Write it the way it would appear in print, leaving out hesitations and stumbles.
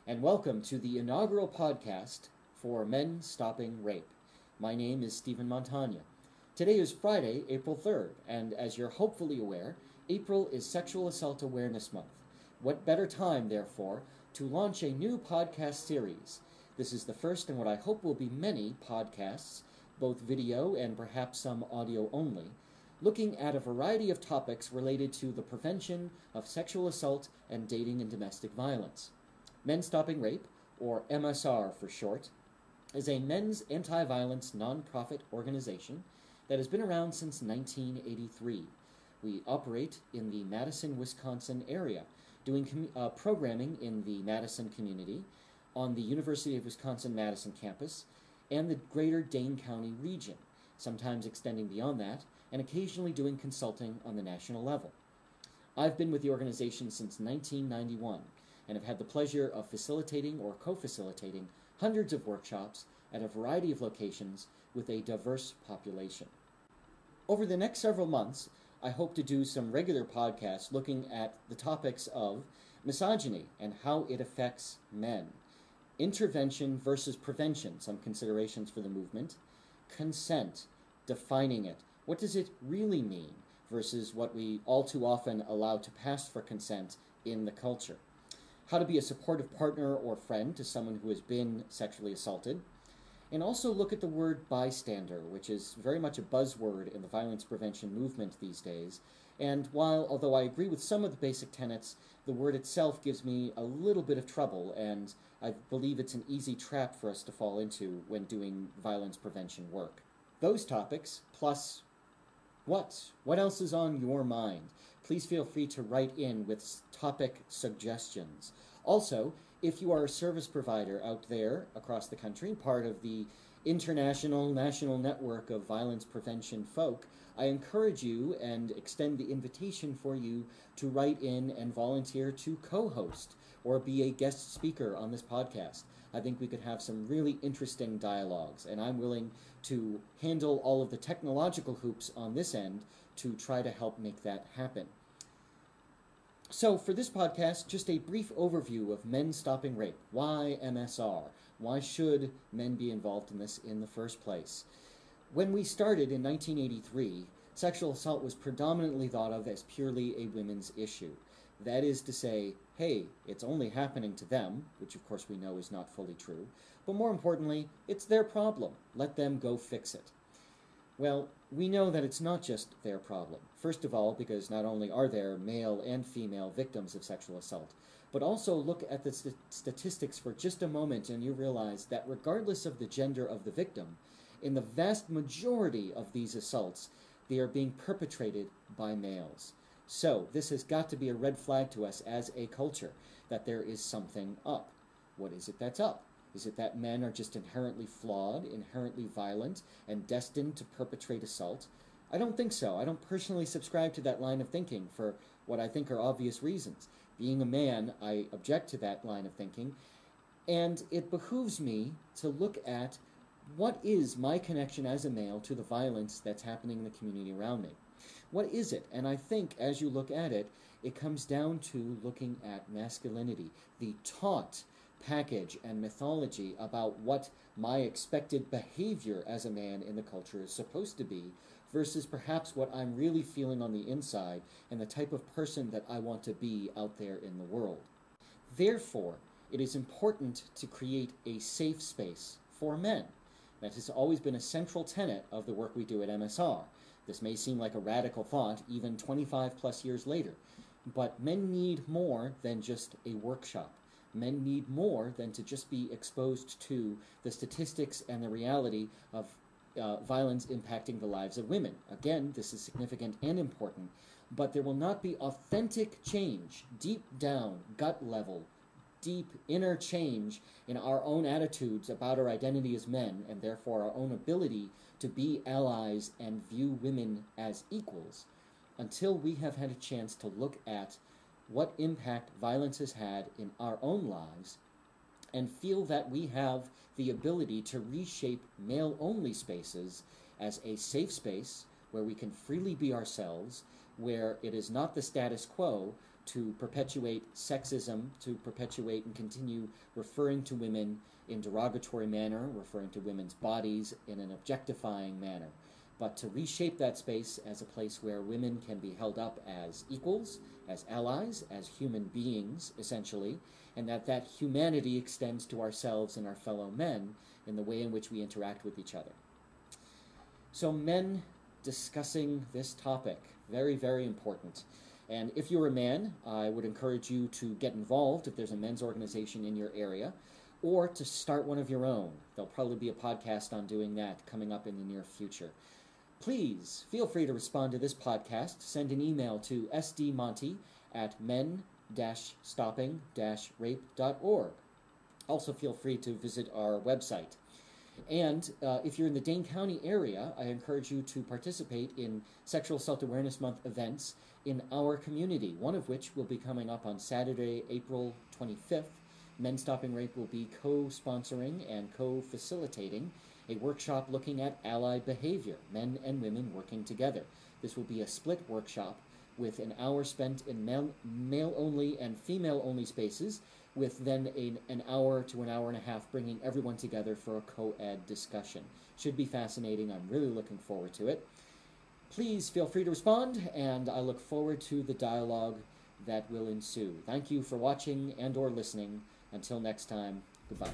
and welcome to the inaugural podcast for Men Stopping Rape. My name is Stephen Montagna. Today is Friday, April 3rd, and as you're hopefully aware, April is Sexual Assault Awareness Month. What better time, therefore, to launch a new podcast series? This is the first in what I hope will be many podcasts, both video and perhaps some audio only, looking at a variety of topics related to the prevention of sexual assault and dating and domestic violence. Men Stopping Rape, or MSR for short, is a men's anti-violence nonprofit organization that has been around since 1983. We operate in the Madison, Wisconsin area, doing programming in the Madison community, on the University of Wisconsin-Madison campus, and the greater Dane County region, sometimes extending beyond that, and occasionally doing consulting on the national level. I've been with the organization since 1991, and have had the pleasure of facilitating or co-facilitating hundreds of workshops at a variety of locations with a diverse population. Over the next several months, I hope to do some regular podcasts looking at the topics of misogyny and how it affects men, intervention versus prevention, some considerations for the movement, consent, defining it, what does it really mean versus what we all too often allow to pass for consent in the culture, how to be a supportive partner or friend to someone who has been sexually assaulted, and also look at the word bystander, which is very much a buzzword in the violence prevention movement these days. And although I agree with some of the basic tenets, the word itself gives me a little bit of trouble, and I believe it's an easy trap for us to fall into when doing violence prevention work. Those topics, plus what else is on your mind? Please feel free to write in with topic suggestions. Also, if you are a service provider out there across the country, part of the international, national network of violence prevention folk, I encourage you and extend the invitation for you to write in and volunteer to co-host or be a guest speaker on this podcast. I think we could have some really interesting dialogues, and I'm willing to handle all of the technological hoops on this end to try to help make that happen. So for this podcast, just a brief overview of Men Stopping Rape. Why MSR? Why should men be involved in this in the first place? When we started in 1983, sexual assault was predominantly thought of as purely a women's issue. That is to say, hey, it's only happening to them, which of course we know is not fully true, but more importantly, it's their problem. Let them go fix it. Well, we know that it's not just their problem. First of all, because not only are there male and female victims of sexual assault, but also look at the statistics for just a moment and you realize that regardless of the gender of the victim, in the vast majority of these assaults, they are being perpetrated by males. So, this has got to be a red flag to us as a culture, that there is something up. What is it that's up? Is it that men are just inherently flawed, inherently violent, and destined to perpetrate assault? I don't think so. I don't personally subscribe to that line of thinking for what I think are obvious reasons. Being a man, I object to that line of thinking, and it behooves me to look at what is my connection as a male to the violence that's happening in the community around me. What is it? And I think as you look at it, it comes down to looking at masculinity, the taught package and mythology about what my expected behavior as a man in the culture is supposed to be versus perhaps what I'm really feeling on the inside and the type of person that I want to be out there in the world. Therefore, it is important to create a safe space for men. That has always been a central tenet of the work we do at MSR. This may seem like a radical thought even 25 plus years later, but men need more than just a workshop. Men need more than to just be exposed to the statistics and the reality of violence impacting the lives of women. Again, this is significant and important, but there will not be authentic change, deep down, gut level, deep inner change in our own attitudes about our identity as men, and therefore our own ability to be allies and view women as equals, until we have had a chance to look at what impact violence has had in our own lives and feel that we have the ability to reshape male-only spaces as a safe space where we can freely be ourselves, where it is not the status quo to perpetuate sexism, to perpetuate and continue referring to women in derogatory manner, referring to women's bodies in an objectifying manner, but to reshape that space as a place where women can be held up as equals, as allies, as human beings, essentially, and that humanity extends to ourselves and our fellow men in the way in which we interact with each other. So men discussing this topic, very, very important. And if you're a man, I would encourage you to get involved if there's a men's organization in your area, or to start one of your own. There'll probably be a podcast on doing that coming up in the near future. Please feel free to respond to this podcast. Send an email to sdmonty@men-stopping-rape.org. Also feel free to visit our website. And if you're in the Dane County area, I encourage you to participate in Sexual Assault Awareness Month events in our community, one of which will be coming up on Saturday, April 25th. Men Stopping Rape will be co-sponsoring and co-facilitating a workshop looking at allied behavior, men and women working together. This will be a split workshop with an hour spent in male-only and female-only spaces, with then an hour to an hour and a half bringing everyone together for a co-ed discussion. Should be fascinating. I'm really looking forward to it. Please feel free to respond, and I look forward to the dialogue that will ensue. Thank you for watching and or listening. Until next time, goodbye.